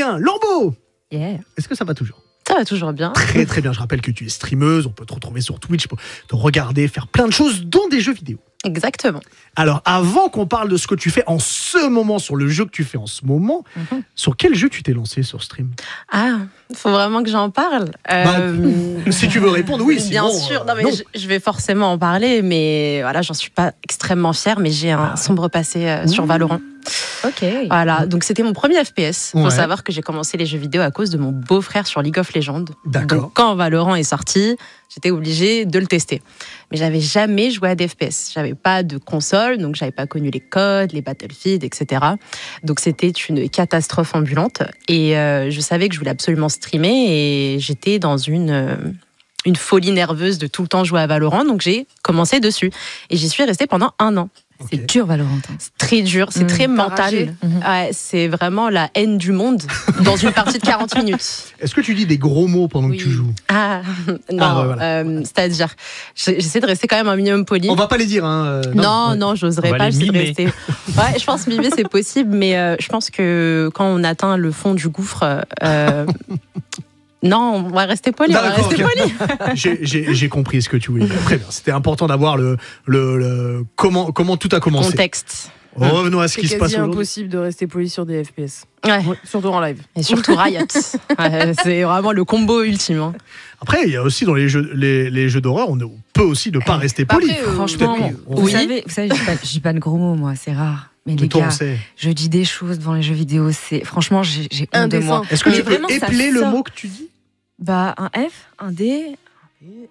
bien. Lambeau, Yeah. est-ce que ça va toujours? Ça va toujours bien. Très très bien, je rappelle que tu es streameuse, on peut te retrouver sur Twitch pour te regarder, faire plein de choses, dont des jeux vidéo. Exactement. Alors, avant qu'on parle de ce que tu fais en ce moment, sur le jeu que tu fais en ce moment, sur quel jeu tu t'es lancé sur stream? Ah, faut vraiment que j'en parle. Si tu veux répondre, oui. Bien sinon, sûr. Non, mais non. je vais forcément en parler, mais voilà, j'en suis pas extrêmement fière, mais j'ai un sombre passé sur Valorant. Ok. Voilà, donc c'était mon premier FPS. Faut Ouais. savoir que j'ai commencé les jeux vidéo à cause de mon beau-frère sur League of Legends. D'accord. Donc quand Valorant est sorti, j'étais obligée de le tester. Mais j'avais jamais joué à des FPS. J'avais pas de console, donc j'avais pas connu les codes, les Battlefield, etc. Donc c'était une catastrophe ambulante. Et je savais que je voulais absolument streamer et j'étais dans une folie nerveuse de tout le temps jouer à Valorant. Donc j'ai commencé dessus. Et j'y suis restée pendant 1 an. C'est Ok. dur, Valentin. C'est très dur, c'est très mental. Ouais, c'est vraiment la haine du monde dans une partie de 40 minutes. Est-ce que tu dis des gros mots pendant que tu joues? Ah, non, Ah, ouais, voilà. c'est-à-dire, j'essaie de rester quand même un minimum poli. On va pas les dire, hein. Non, j'oserais On va pas. les J'essaie de mimer. rester. Ouais, je pense mimer c'est possible, mais je pense que quand on atteint le fond du gouffre, non, on va rester poli. On va D'accord, rester ok. poli. J'ai compris ce que tu voulais dire. Très bien. C'était important d'avoir comment tout a commencé. Contexte. Revenons à ce C'est qui se passe quasi aujourd'hui. impossible de rester poli sur des FPS. Ouais. Surtout en live. Et surtout Riot. Ouais, c'est vraiment le combo ultime. Hein. Après, il y a aussi dans les jeux d'horreur, on peut aussi ne pas rester poli. Après, Franchement, peut-être vous oui. savez, je dis pas de gros mots, moi, c'est rare. Mais Mais les toi, gars, on sait. je dis des choses devant les jeux vidéo, c'est franchement, j'ai honte de moi. Est-ce que Mais tu peux vraiment, ça épeler le sort. mot que tu dis? Bah, un F, un D.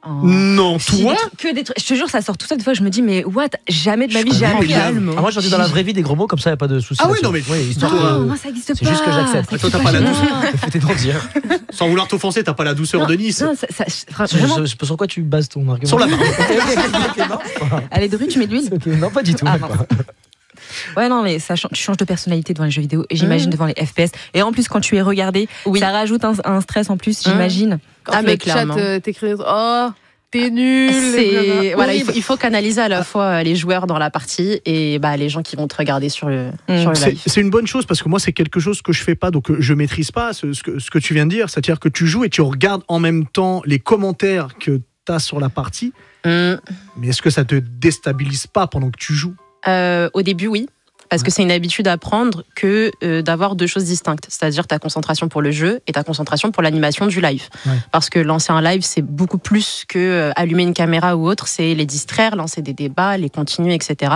Un... Non, toi? Que des trucs. Je te jure, ça sort tout ça. Des fois, je me dis, mais what? Jamais de ma vie, j'ai comprends appris bien. le mot. Ah, moi, j'en dis dans la vraie vie des gros mots, comme ça, y a pas de souci. Ah oui, là-dessus. non, mais- Oui, histoire Non, de- moi, ça existe pas. C'est juste que j'accepte. Toi, t'as pas la douceur. Fais tes dire. Sans vouloir t'offenser, t'as pas la douceur de Nice. Non, vraiment. Sur quoi tu bases ton argument? Sur la barre. Elle est de rue, tu mets de l'huile. Ok, non, pas du tout. Ah, même mince. pas. Ouais, non, mais tu changes de personnalité devant les jeux vidéo, et j'imagine devant les FPS. Et en plus, quand tu es regardé, Oui. ça rajoute un stress en plus, j'imagine. Quand Ah, le mais chat clairement. t'écrit oh t'es nul. Voilà, Horrible. il faut canaliser à la fois les joueurs dans la partie et les gens qui vont te regarder sur le live. C'est une bonne chose parce que moi, c'est quelque chose que je fais pas, donc je maîtrise pas ce que tu viens de dire. C'est-à-dire que tu joues et tu regardes en même temps les commentaires que tu as sur la partie. Mais est-ce que ça te déstabilise pas pendant que tu joues? Au début, oui. Parce que c'est une habitude à prendre que d'avoir deux choses distinctes, c'est-à-dire ta concentration pour le jeu et ta concentration pour l'animation du live. Ouais. Parce que lancer un live, c'est beaucoup plus que allumer une caméra ou autre, c'est les distraire, lancer des débats, les continuer, etc.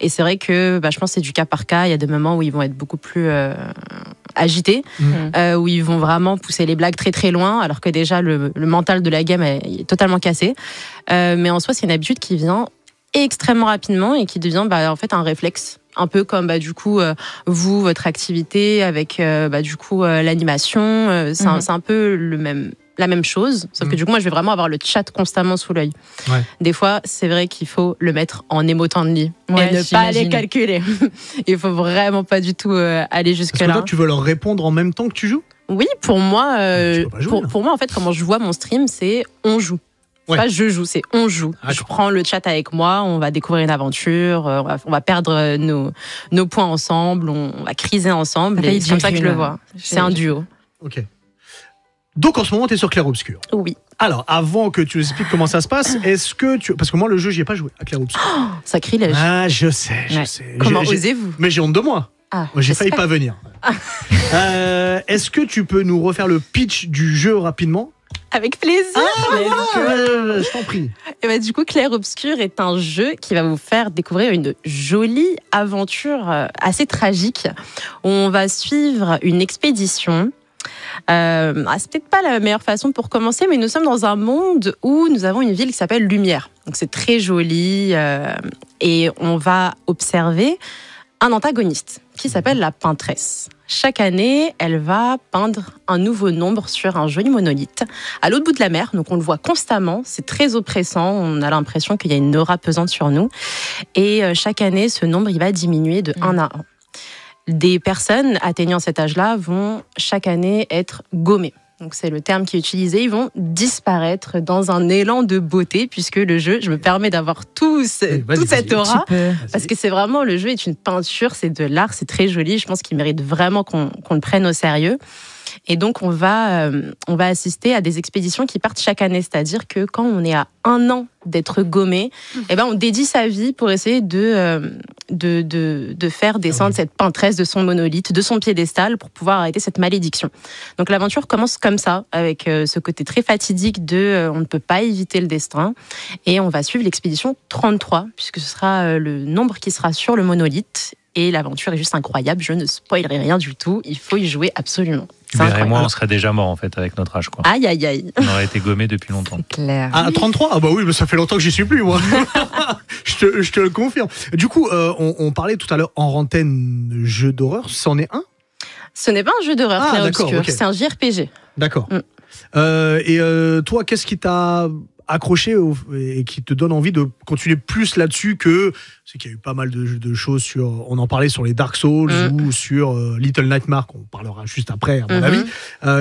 Et c'est vrai que je pense que c'est du cas par cas, il y a des moments où ils vont être beaucoup plus agités, où ils vont vraiment pousser les blagues très très loin, alors que déjà le mental de la game est totalement cassé. Mais en soi, c'est une habitude qui vient extrêmement rapidement et qui devient en fait un réflexe. Un peu comme vous, votre activité avec l'animation, c'est un peu la même chose, sauf que du coup moi je vais vraiment avoir le chat constamment sous l'œil. Ouais. Des fois c'est vrai qu'il faut le mettre en emotanly et ne pas aller calculer. Il faut vraiment pas du tout aller jusque là. Parce que toi tu veux leur répondre en même temps que tu joues? Oui, pour moi, jouer, pour moi en fait comment je vois mon stream c'est on joue. Ouais. Pas je joue, c'est on joue. Je prends le chat avec moi, on va découvrir une aventure, on va perdre nos points ensemble, on va criser ensemble. Et c'est comme ça que je le vois. C'est un duo. Ok. Donc en ce moment, tu es sur Clair Obscur. Oui. Alors, avant que tu expliques comment ça se passe, est-ce que tu... Parce que moi, le jeu, j'y ai pas joué à Clair Obscur. Oh, sacrilège. Ah, je sais. Comment osez-vous? Mais j'ai honte de moi. Ah, moi, j'ai failli pas venir. Est-ce que tu peux nous refaire le pitch du jeu rapidement? Avec plaisir. Je t'en prie. Et du coup, Clair Obscur est un jeu qui va vous faire découvrir une jolie aventure assez tragique où on va suivre une expédition. C'est peut-être pas la meilleure façon pour commencer, mais nous sommes dans un monde où nous avons une ville qui s'appelle Lumière. Donc c'est très joli et on va observer un antagoniste qui s'appelle la peintresse. Chaque année, elle va peindre un nouveau nombre sur un joli monolithe à l'autre bout de la mer. Donc on le voit constamment, c'est très oppressant. On a l'impression qu'il y a une aura pesante sur nous. Et chaque année, ce nombre il va diminuer de 1 à 1. Des personnes atteignant cet âge-là vont chaque année être gommées. donc c'est le terme qui est utilisé, ils vont disparaître dans un élan de beauté, puisque le jeu, je me permets d'avoir toute cette aura, parce que c'est vraiment, le jeu est une peinture, c'est de l'art, c'est très joli, je pense qu'il mérite vraiment qu'on le prenne au sérieux. Et donc, on va assister à des expéditions qui partent chaque année. C'est-à-dire que quand on est à 1 an d'être gommé, on dédie sa vie pour essayer de faire descendre cette peintresse de son monolithe, de son piédestal, pour pouvoir arrêter cette malédiction. Donc, l'aventure commence comme ça, avec ce côté très fatidique de on ne peut pas éviter le destin. Et on va suivre l'expédition 33, puisque ce sera le nombre qui sera sur le monolithe. Et l'aventure est juste incroyable. Je ne spoilerai rien du tout. Il faut y jouer absolument. Et moi, on serait déjà mort en fait avec notre âge, quoi. Aïe, aïe, aïe. On aurait été gommés depuis longtemps. C'est clair. Ah, 33 ? Ah bah oui, mais ça fait longtemps que j'y suis plus, moi. je te le confirme. Du coup, on parlait tout à l'heure en antenne jeu d'horreur. C'en est un ? Ce n'est pas un jeu d'horreur, Clair d'accord, Obscur. okay. C'est un JRPG. D'accord. Et toi, qu'est-ce qui t'a accroché et qui te donne envie de continuer plus là-dessus que c'est qu'il y a eu pas mal de choses sur, on en parlait sur les Dark Souls ou sur Little Nightmare, qu'on parlera juste après à mon avis.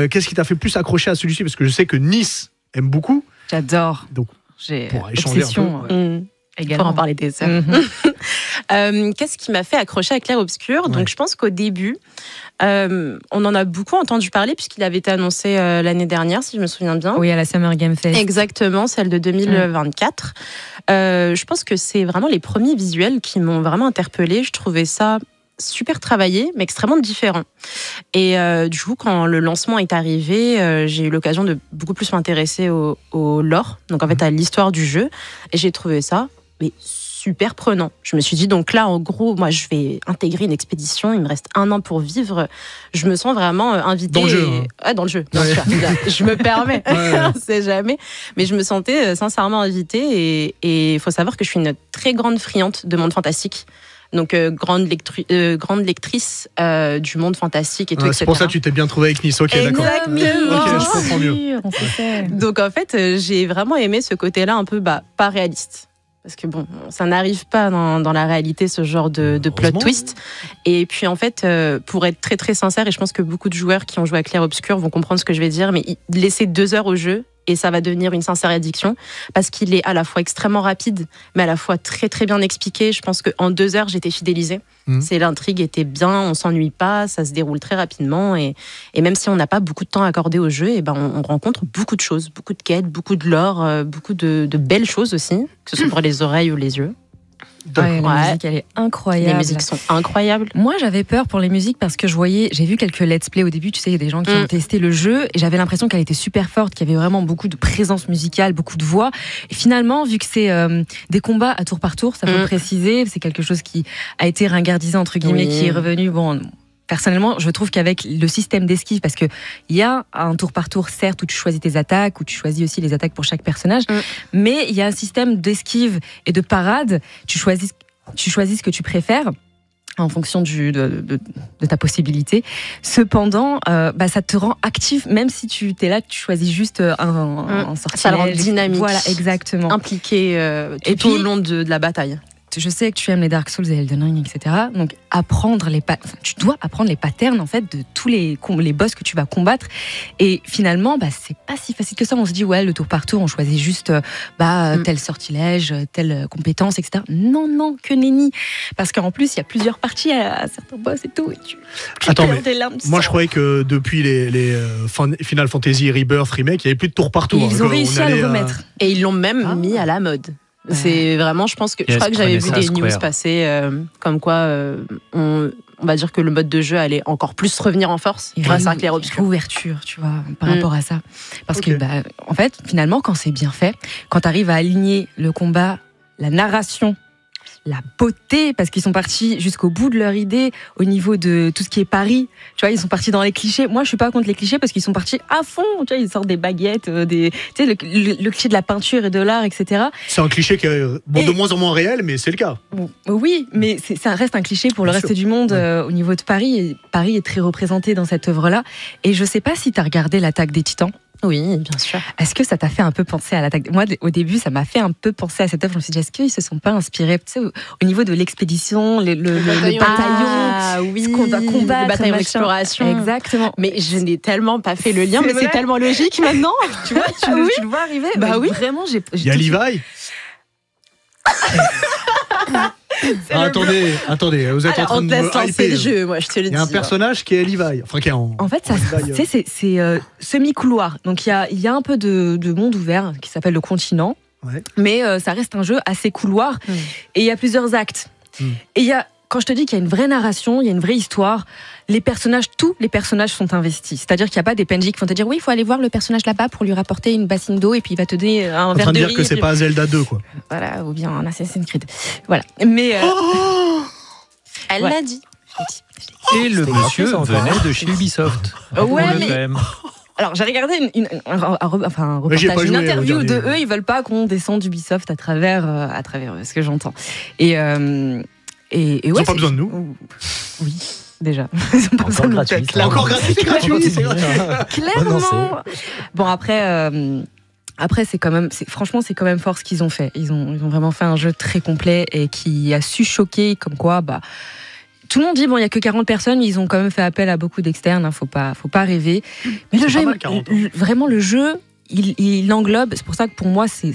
Qu'est-ce qui t'a fait plus accrocher à celui-ci, parce que je sais que Nice aime beaucoup. J'adore. Donc j'ai pour échanger obsession, un peu. Pour en parler des heures. Qu'est-ce qui m'a fait accrocher à Clair Obscur ? Donc je pense qu'au début, on en a beaucoup entendu parler, puisqu'il avait été annoncé l'année dernière, si je me souviens bien. Oui, à la Summer Game Fest. Exactement, celle de 2024. Je pense que c'est vraiment les premiers visuels qui m'ont vraiment interpellée. Je trouvais ça super travaillé, mais extrêmement différent. Et du coup, quand le lancement est arrivé, j'ai eu l'occasion de beaucoup plus m'intéresser au lore, donc en fait à l'histoire du jeu, et j'ai trouvé ça super prenant. Je me suis dit, donc là, en gros, moi, je vais intégrer une expédition, il me reste 1 an pour vivre. Je me sens vraiment invitée. Dans le jeu. Dans le jeu, bien sûr. Je me permets, on sait jamais. Mais je me sentais sincèrement invitée, et il faut savoir que je suis une très grande friande de monde fantastique. Donc, grande lectrice du monde fantastique et tout, etc. C'est pour ça que tu t'es bien trouvé avec Nice, ok, d'accord. Exactement. Ok, je comprends mieux. Donc, en fait, j'ai vraiment aimé ce côté-là un peu pas réaliste. Parce que bon, ça n'arrive pas dans la réalité, ce genre de plot twist. Et puis en fait, pour être très très sincère, et je pense que beaucoup de joueurs qui ont joué à Clair Obscur vont comprendre ce que je vais dire, mais laissez 2 heures au jeu et ça va devenir une sincère addiction, parce qu'il est à la fois extrêmement rapide, mais à la fois très très bien expliqué. Je pense qu'en 2 heures, j'étais fidélisée. L'intrigue était bien, on s'ennuie pas, ça se déroule très rapidement, et même si on n'a pas beaucoup de temps accordé au jeu, on rencontre beaucoup de choses, beaucoup de quêtes, beaucoup de lore, beaucoup de belles choses aussi, que ce soit pour les oreilles ou les yeux. Ouais, la musique, elle est incroyable. Les musiques sont incroyables. Moi, j'avais peur pour les musiques parce que j'ai vu quelques let's play au début. Tu sais, il y a des gens qui ont testé le jeu et j'avais l'impression qu'elle était super forte, qu'il y avait vraiment beaucoup de présence musicale, beaucoup de voix. Et finalement, vu que c'est des combats à tour par tour, ça faut le préciser, c'est quelque chose qui a été ringardisé entre guillemets, qui est revenu. Bon. Personnellement, je trouve qu'avec le système d'esquive, parce que il y a un tour par tour, certes, où tu choisis tes attaques, où tu choisis aussi les attaques pour chaque personnage, mais il y a un système d'esquive et de parade. Tu choisis ce que tu préfères en fonction de ta possibilité. Cependant, ça te rend actif, même si tu es là, tu choisis juste un sortilège. Ça le rend dynamique. Voilà, exactement. Impliqué tout au long de la bataille. Je sais que tu aimes les Dark Souls et Elden Ring, etc. Donc, tu dois apprendre les patterns en fait de tous les boss que tu vas combattre. Et finalement, c'est pas si facile que ça. On se dit le tour par tour, on choisit juste tel sortilège, telle compétence, etc. Non, que nenni. Parce qu'en plus, il y a plusieurs parties à certains boss et tout. Et tu perds des larmes de moi sang. je croyais que depuis les Final Fantasy Rebirth Remake, il n'y avait plus de tour par tour. Ils ont réussi à le remettre. Et ils l'ont même mis à la mode. C'est vraiment, je crois que j'avais vu des news passer comme quoi on va dire que le mode de jeu allait encore plus revenir en force grâce à Clair Obscur. Ouverture, tu vois, par rapport à ça. Parce que, en fait, finalement, quand c'est bien fait, quand tu arrives à aligner le combat, la narration, la beauté, parce qu'ils sont partis jusqu'au bout de leur idée au niveau de tout ce qui est Paris. Tu vois, ils sont partis dans les clichés. Moi, je suis pas contre les clichés parce qu'ils sont partis à fond. Tu vois, ils sortent des baguettes, tu sais, le cliché de la peinture et de l'art, etc. C'est un cliché qui est de moins en moins réel, mais c'est le cas. Oui, mais ça reste un cliché pour le reste du monde au niveau de Paris. Et Paris est très représenté dans cette œuvre-là. Et je sais pas si tu as regardé l'Attaque des Titans. Oui, bien sûr. Est-ce que ça t'a fait un peu penser à l'attaque? Moi, au début, ça m'a fait un peu penser à cette œuvre. Je me suis dit, est-ce qu'ils se sont pas inspirés, tu sais, au niveau de l'expédition, le bataillon, Ah oui, ce qu'on doit combattre, le bataillon machin. d'exploration. Exactement. Mais je n'ai tellement pas fait le lien, C'est mais c'est vrai. tellement logique maintenant. Tu vois, tu, Ah oui. tu le vois arriver. Bah mais oui. Vraiment, j'ai. Il y a Levi. Attendez, vous êtes en Alors, train on de te laisse me lancer hyper. le jeu, moi je te le dis. Il y a un personnage qui est Levi. Enfin, qui est En fait, ça, Levi, tu sais, c'est semi-couloir. Donc, il y a un peu de monde ouvert qui s'appelle le continent. Ouais. Mais ça reste un jeu assez couloir. Et il y a plusieurs actes. Et il y a, quand je te dis qu'il y a une vraie narration, il y a une vraie histoire, tous les personnages sont investis. C'est-à-dire qu'il n'y a pas des PNJ qui vont te dire oui, il faut aller voir le personnage là-bas pour lui rapporter une bassine d'eau et puis il va te donner un en verre train de de dire riz. que c'est puis- pas Zelda 2, quoi. Voilà, ou bien un Assassin's Creed. Voilà. Mais. Elle Ouais. l'a dit. Et le C'était monsieur gratuit, ça, encore. venait de chez Ubisoft. Ouais, On le mais- fait. Alors, j'ai regardé un Mais j'y ai reportage, pas une joué, interview de regardez. eux. Ils veulent pas qu'on descende d'Ubisoft à travers ce que j'entends. Et ouais, Ils ont pas c'est- besoin de nous. Oui, déjà. Ils ont pas besoin Encore de nous. gratuit. Là, encore gratuit, c'est gratuit, c'est gratuit. Clairement. Non, Bon, après, franchement, c'est quand même fort ce qu'ils ont fait. Ils ont vraiment fait un jeu très complet et qui a su choquer, comme quoi, tout le monde dit, bon, il n'y a que 40 personnes, mais ils ont quand même fait appel à beaucoup d'externes, faut pas rêver. Mais le C'est jeu, pas mal, 40, vraiment, le jeu, il englobe, c'est pour ça que pour moi, il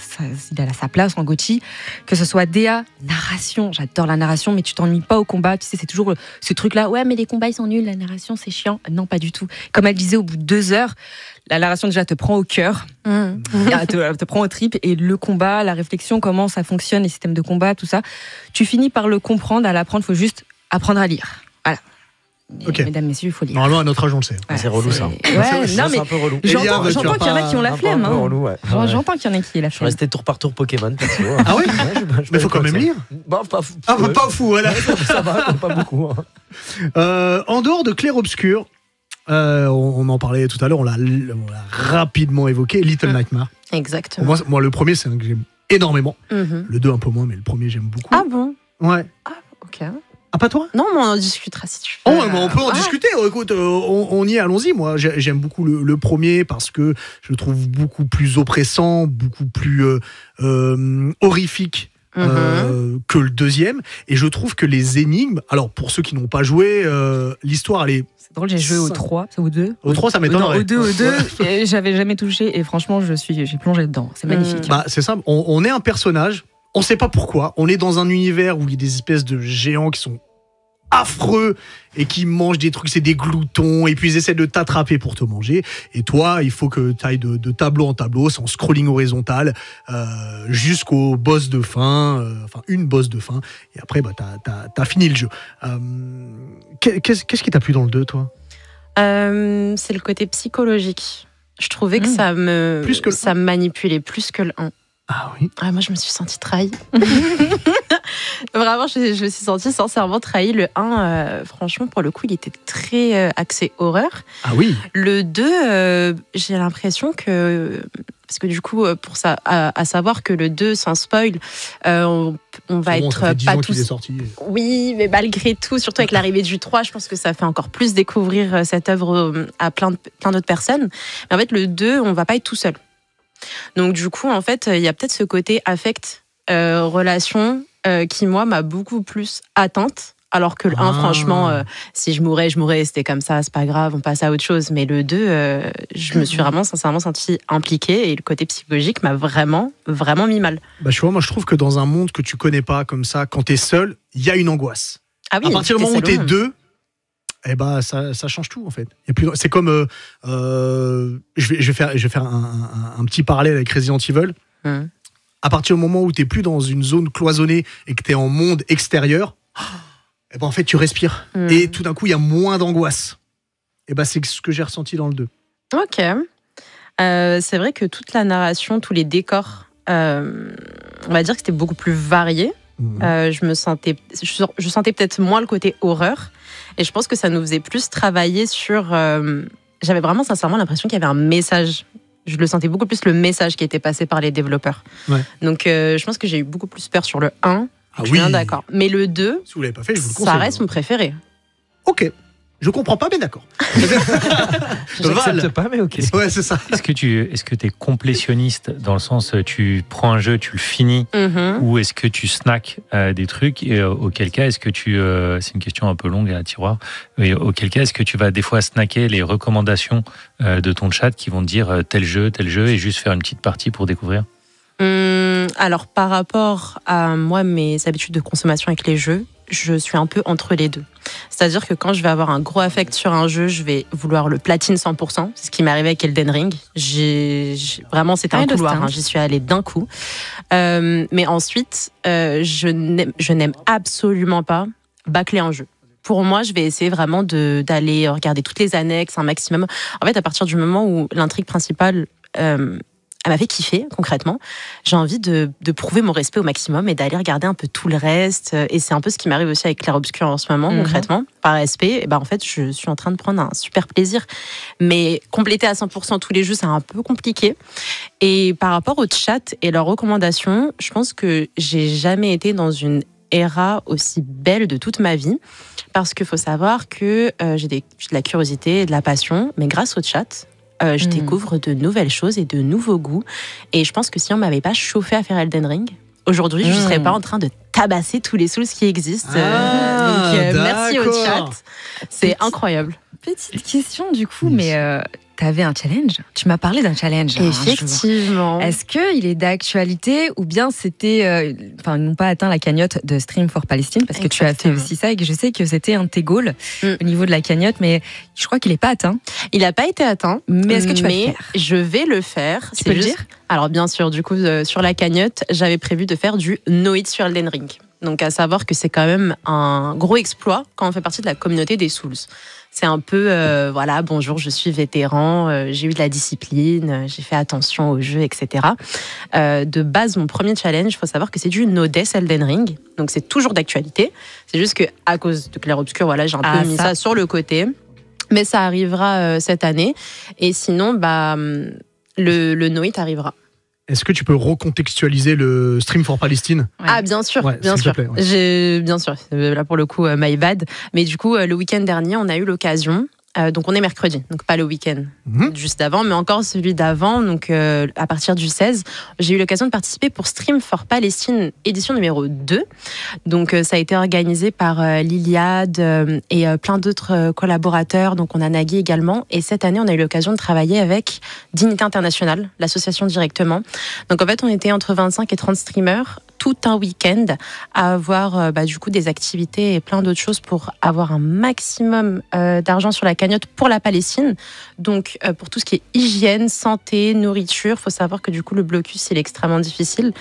a sa place en GOTY, que ce soit DA, narration, j'adore la narration, mais tu t'ennuies pas au combat, tu sais, c'est toujours ce truc-là, ouais, mais les combats, ils sont nuls, la narration, c'est chiant. Non, pas du tout. Comme elle disait, au bout de 2 heures, la narration déjà te prend au cœur, te prend aux tripes, et le combat, la réflexion, comment ça fonctionne, les systèmes de combat, tout ça, tu finis par le comprendre, à l'apprendre, il faut juste apprendre à lire. Voilà. Ok. Mesdames, messieurs, il faut lire. Normalement, à notre âge, on le sait. Voilà, C'est relou, ça. Ouais, Ça, non, c'est mais un peu relou. Eliab, j'entends tu qu'il y vas en a qui ont la Un peu flemme. relou, ouais. J'entends qu'il y en a qui ont la Je suis flemme. resté tour par tour Pokémon, perso. Ah ouais je Mais faut quand même lire. Bah, pas fou. Ah, pas fou, voilà. Ça va, pas beaucoup. Hein. En dehors de Clair Obscur, on en parlait tout à l'heure, on l'a rapidement évoqué, Little Nightmares. Exactement. Moi, le premier, c'est un que j'aime énormément. Mhm. Le 2, un peu moins, mais le premier, j'aime beaucoup. Ah bon. Ouais. Ok. Ah, pas toi? Non, mais on en discutera si tu Oh, veux. mais on peut en Ouais. discuter. Écoute, on y est, allons-y. Moi, j'aime beaucoup le premier parce que je le trouve beaucoup plus oppressant, beaucoup plus horrifique que le deuxième. Et je trouve que les énigmes, alors pour ceux qui n'ont pas joué, l'histoire, elle est. C'est drôle, j'ai joué au Ça- 3, c'est au 2. Au 3, ça m'étonnerait. Non, au 2, et j'avais jamais touché, et franchement, j'ai plongé dedans. C'est magnifique. Bah, c'est simple. On est un personnage. On sait pas pourquoi. On est dans un univers où il y a des espèces de géants qui sont affreux et qui mangent des trucs, c'est des gloutons, et puis ils essaient de t'attraper pour te manger. Et toi, il faut que tu ailles de tableau en tableau, c'est en scrolling horizontal, jusqu'au boss de fin, enfin une boss de fin. Et après, bah, t'as fini le jeu. Qu'est-ce qui t'a plu dans le 2, toi? C'est le côté psychologique. Je trouvais que ça me manipulait plus que le 1. Ah oui. Ah, moi, je me suis sentie trahie. Vraiment, je me suis sentie sincèrement trahie. Le 1, franchement, pour le coup, il était très axé horreur. Ah oui. Le 2, j'ai l'impression que... Parce que du coup, pour ça, à savoir que le 2, sans spoil, on va Bon, être ça fait 10 pas ans qu'il tous... est sorti. Oui, mais malgré tout, surtout avec l'arrivée du 3, je pense que ça fait encore plus découvrir cette œuvre à plein d'autres personnes. Mais en fait, le 2, on va pas être tout seul. Donc du coup, en fait, il y a peut-être ce côté affect, relation, qui, moi, m'a beaucoup plus atteinte. Alors que le 1, franchement, si je mourais, c'était comme ça, c'est pas grave, on passe à autre chose. Mais le 2, je me suis vraiment, sincèrement sentie impliquée et le côté psychologique m'a vraiment, vraiment mis mal. Bah, tu vois, moi, je trouve que dans un monde que tu connais pas comme ça, quand t'es seul, il y a une angoisse. Ah oui, À partir du moment où t'es seul au monde. deux, eh ben, ça change tout, en fait. Il y a plus, c'est comme, je vais faire un petit parallèle avec Resident Evil. À partir du moment où t'es plus dans une zone cloisonnée et que t'es en monde extérieur, eh ben, en fait, tu respires. Et tout d'un coup, il y a moins d'angoisse. Et ben, c'est ce que j'ai ressenti dans le 2. Ok. C'est vrai que toute la narration, tous les décors, on va dire que c'était beaucoup plus varié. Je sentais peut-être moins le côté horreur. Et je pense que ça nous faisait plus travailler sur... J'avais vraiment sincèrement l'impression qu'il y avait un message. Je le sentais beaucoup plus le message qui était passé par les développeurs. Ouais. Donc je pense que j'ai eu beaucoup plus peur sur le 1. Ah Je suis oui. bien d'accord. Mais le 2, Si vous l'avez pas fait, je vous le conseille. ça reste mon préféré. Ok. Je comprends pas, mais d'accord. J'accepte pas, mais ok. Ouais, c'est ça. Est-ce que tu es complétionniste dans le sens tu prends un jeu, tu le finis, ou est-ce que tu snacks des trucs et auquel cas est-ce que c'est une question un peu longue à tiroir, et auquel cas est-ce que tu vas des fois snacker les recommandations de ton chat qui vont te dire tel jeu et juste faire une petite partie pour découvrir? Alors par rapport à moi, mes habitudes de consommation avec les jeux, je suis un peu entre les deux. C'est-à-dire que quand je vais avoir un gros affect sur un jeu, je vais vouloir le platine 100%. C'est ce qui m'est arrivé avec Elden Ring. Vraiment, c'était un couloir. J'y suis allée d'un coup. Mais ensuite, je n'aime absolument pas bâcler un jeu. Pour moi, je vais essayer vraiment d'aller regarder toutes les annexes un maximum. En fait, à partir du moment où l'intrigue principale... elle m'a fait kiffer, concrètement. J'ai envie de prouver mon respect au maximum et d'aller regarder un peu tout le reste. Et c'est un peu ce qui m'arrive aussi avec Clair Obscur en ce moment, concrètement. Par respect, en fait, je suis en train de prendre un super plaisir. Mais compléter à 100% tous les jeux, c'est un peu compliqué. Et par rapport au chat et leurs recommandations, je pense que j'ai jamais été dans une era aussi belle de toute ma vie. Parce qu'il faut savoir que j'ai de la curiosité et de la passion. Mais grâce au chat... je découvre de nouvelles choses et de nouveaux goûts. Et je pense que si on m'avait pas chauffé à faire Elden Ring, aujourd'hui, je ne serais pas en train de tabasser tous les souls qui existent. Donc, merci au chat. C'est incroyable. Petite question du coup, mais tu avais un challenge. Tu m'as parlé d'un challenge. Effectivement. Est-ce qu'il est d'actualité ou bien c'était... ils n'ont pas atteint la cagnotte de Stream for Palestine parce que tu as fait aussi ça et que je sais que c'était un de tes goals au niveau de la cagnotte, mais je crois qu'il n'est pas atteint. Il n'a pas été atteint. Mais est-ce que tu vas le faire? Je vais le faire. Tu peux le dire? Alors bien sûr, du coup, sur la cagnotte, j'avais prévu de faire du No Hit sur Elden Ring. Donc à savoir que c'est quand même un gros exploit quand on fait partie de la communauté des Souls. C'est un peu, bonjour, je suis vétéran, j'ai eu de la discipline, j'ai fait attention au jeu, etc. De base, mon premier challenge, il faut savoir que c'est du No Death Elden Ring. Donc c'est toujours d'actualité. C'est juste qu'à cause de Clair Obscur, j'ai un peu mis ça sur le côté. Mais ça arrivera cette année. Et sinon, le No Hit arrivera. Est-ce que tu peux recontextualiser le Stream for Palestine? Ah, bien sûr, bien sûr. Bien sûr, là pour le coup, my bad. Mais du coup, le week-end dernier, on a eu l'occasion. Donc on est mercredi, donc pas le week-end juste avant, mais encore celui d'avant. Donc à partir du 16, j'ai eu l'occasion de participer pour Stream for Palestine édition numéro 2. Donc ça a été organisé par l'Iliade et plein d'autres collaborateurs. Donc on a Nagui également. Et cette année, on a eu l'occasion de travailler avec Dignité Internationale, l'association directement. Donc en fait, on était entre 25 et 30 streamers tout un week-end à avoir du coup des activités et plein d'autres choses pour avoir un maximum d'argent sur la cagnotte pour la Palestine. Donc pour tout ce qui est hygiène, santé, nourriture, faut savoir que du coup le blocus il est extrêmement difficile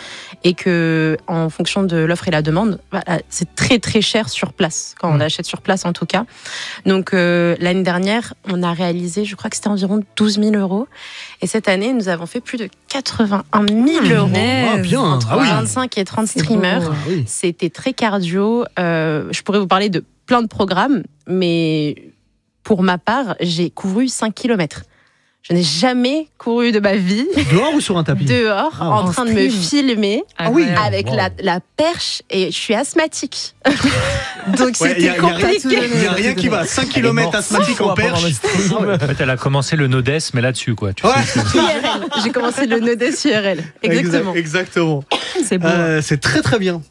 et que en fonction de l'offre et la demande, c'est très très cher sur place quand on achète sur place en tout cas. Donc l'année dernière, on a réalisé, je crois que c'était environ 12 000 € et cette année nous avons fait plus de 81 000 €. Bien. Entre 25 et 30 streamers. C'était très cardio. Je pourrais vous parler de plein de programmes, mais pour ma part, j'ai couru 5 km. Je n'ai jamais couru de ma vie. Dehors ou sur un tapis? Dehors, en train de me filmer avec la perche et je suis asthmatique. Donc c'était compliqué. Il n'y a rien qui va. 5 km asthmatique en perche. En fait, elle a commencé le no-death, mais là-dessus, quoi. IRL. J'ai commencé le no-death IRL. Exactement. C'est beau. C'est très très bien.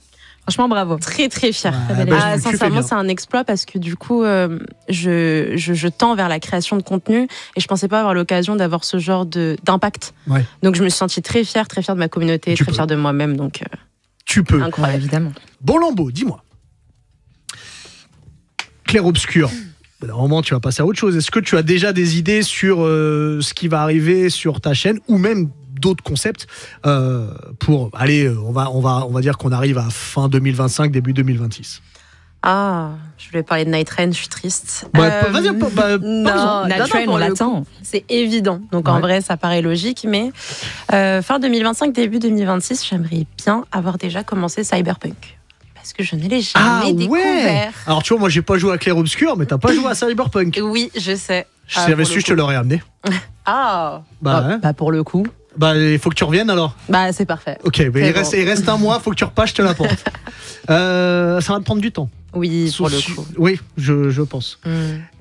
Franchement, bravo. Très très fière. Tu Sincèrement, c'est un exploit parce que du coup, je tends vers la création de contenu et je pensais pas avoir l'occasion d'avoir ce genre d'impact. Donc je me suis sentie très fière de ma communauté, très fière de moi-même. Donc tu peux. Incroyable, évidemment. Bon Lambeau, dis-moi. Clair Obscur. Normalement, tu vas passer à autre chose. Est-ce que tu as déjà des idées sur ce qui va arriver sur ta chaîne ou même d'autres concepts pour aller, on va dire qu'on arrive à fin 2025, début 2026. Je voulais parler de Night Rain, je suis triste. Vas-y, Night Rain, on l'attend. C'est évident. Donc en vrai, ça paraît logique, mais fin 2025, début 2026, j'aimerais bien avoir déjà commencé Cyberpunk. Parce que je ne l'ai jamais découvert. Alors tu vois, moi j'ai pas joué à Clair Obscur, mais t'as pas joué à Cyberpunk. Oui, je sais. Si j'avais su, je te l'aurais amené. Pour le coup. Bah, il faut que tu reviennes alors. Bah, c'est parfait. Ok, bah, il reste un mois, faut que tu repasses, je te l'apporte. Ça va te prendre du temps. Oui, pour le coup. Oui, je pense.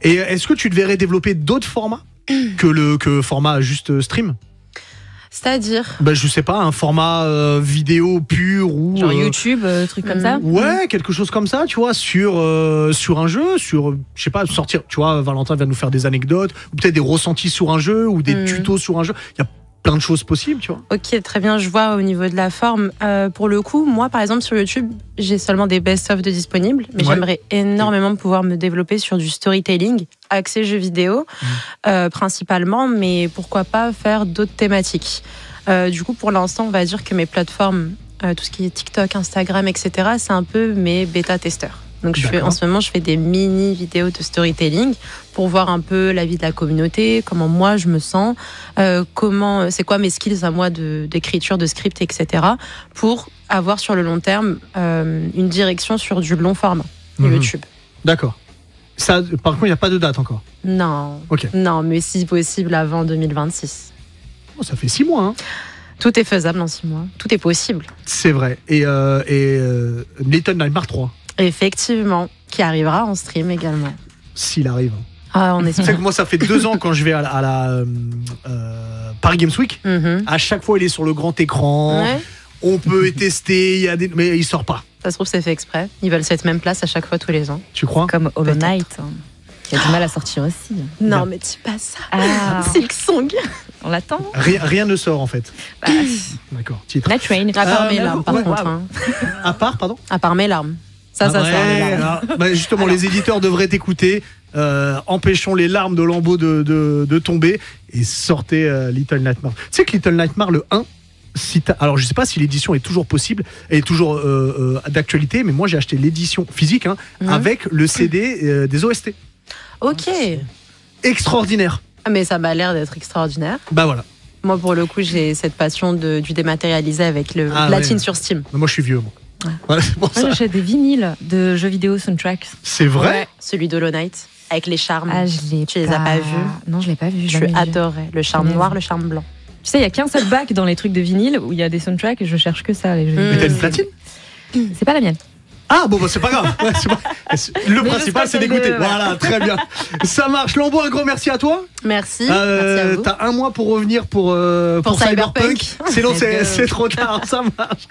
Et est-ce que tu devrais développer d'autres formats que format juste stream? C'est-à-dire Bah, je sais pas, un format vidéo pur ou. Genre YouTube, truc comme ça. Ouais, quelque chose comme ça, tu vois, sur un jeu, je sais pas, sortir, tu vois, Valentin va nous faire des anecdotes, ou peut-être des ressentis sur un jeu, ou des tutos sur un jeu. Il y a plein de choses possibles, tu vois. Ok, très bien, je vois au niveau de la forme. Pour le coup, moi, par exemple, sur YouTube, j'ai seulement des best-of de disponibles, mais j'aimerais énormément pouvoir me développer sur du storytelling, axé jeux vidéo, principalement, mais pourquoi pas faire d'autres thématiques. Du coup, pour l'instant, on va dire que mes plateformes, tout ce qui est TikTok, Instagram, etc., c'est un peu mes bêta-testeurs. Donc en ce moment, je fais des mini vidéos de storytelling pour voir un peu la vie de la communauté, comment moi je me sens, c'est quoi mes skills à moi d'écriture, de script, etc. pour avoir sur le long terme une direction sur du long format YouTube. D'accord. Ça, par contre, il n'y a pas de date encore. Non. Ok. Non, mais si possible avant 2026. Oh, ça fait 6 mois. Hein. Tout est faisable en 6 mois. Tout est possible. C'est vrai. Et Little Nightmares 3. Effectivement, qui arrivera en stream également. S'il arrive. Ah, on Tu sais espère. que moi, ça fait 2 ans quand je vais à la Paris Games Week. À chaque fois, il est sur le grand écran. Ouais. On peut tester, mais il sort pas. Ça se trouve, c'est fait exprès. Ils veulent cette même place à chaque fois tous les ans. Tu crois? Comme Hollow Knight, qui a du mal à sortir aussi. Non, mais dis pas ça. Ah, Silksong. on l'attend. Rien ne sort en fait. Bah, D'accord. Titre. Night Train. À part mes larmes, par ouais. contre. Hein. À part, pardon. À part mes larmes. Ça Ouais, sort, les larmes. alors, justement, les éditeurs devraient t'écouter. Empêchons les larmes de Lambeau de tomber et sortez Little Nightmares. Tu sais que Little Nightmares, le 1, alors je sais pas si l'édition est toujours possible, est toujours d'actualité, mais moi j'ai acheté l'édition physique avec le CD des OST. Ok. Extraordinaire. Mais ça m'a l'air d'être extraordinaire. Bah voilà. Moi, pour le coup, j'ai cette passion du dématérialisé avec le platine sur Steam. Moi je suis vieux, moi. Ouais. Voilà, c'est pour Moi, ça. j'achète des vinyles de jeux vidéo soundtracks. C'est vrai. Ouais. Celui de Hollow Knight, avec les charmes. Ah, je l'ai Tu les as pas vus? Non, je l'ai pas vu. Je adorais. Le charme noir, le charme blanc. Tu sais, il y a qu'un seul bac dans les trucs de vinyle où il y a des soundtracks et je cherche que ça. Les jeux Mais vidéo. t'as une platine? C'est pas la mienne. Ah bon, bah c'est pas grave. Ouais, le Mais principal je c'est sais d'écouter. que- Voilà, très bien. Ça marche. Lambeau, un grand merci à toi. Merci. Merci à vous. T'as un mois pour revenir pour Cyberpunk. Cyberpunk. Sinon c'est trop tard. Ça marche.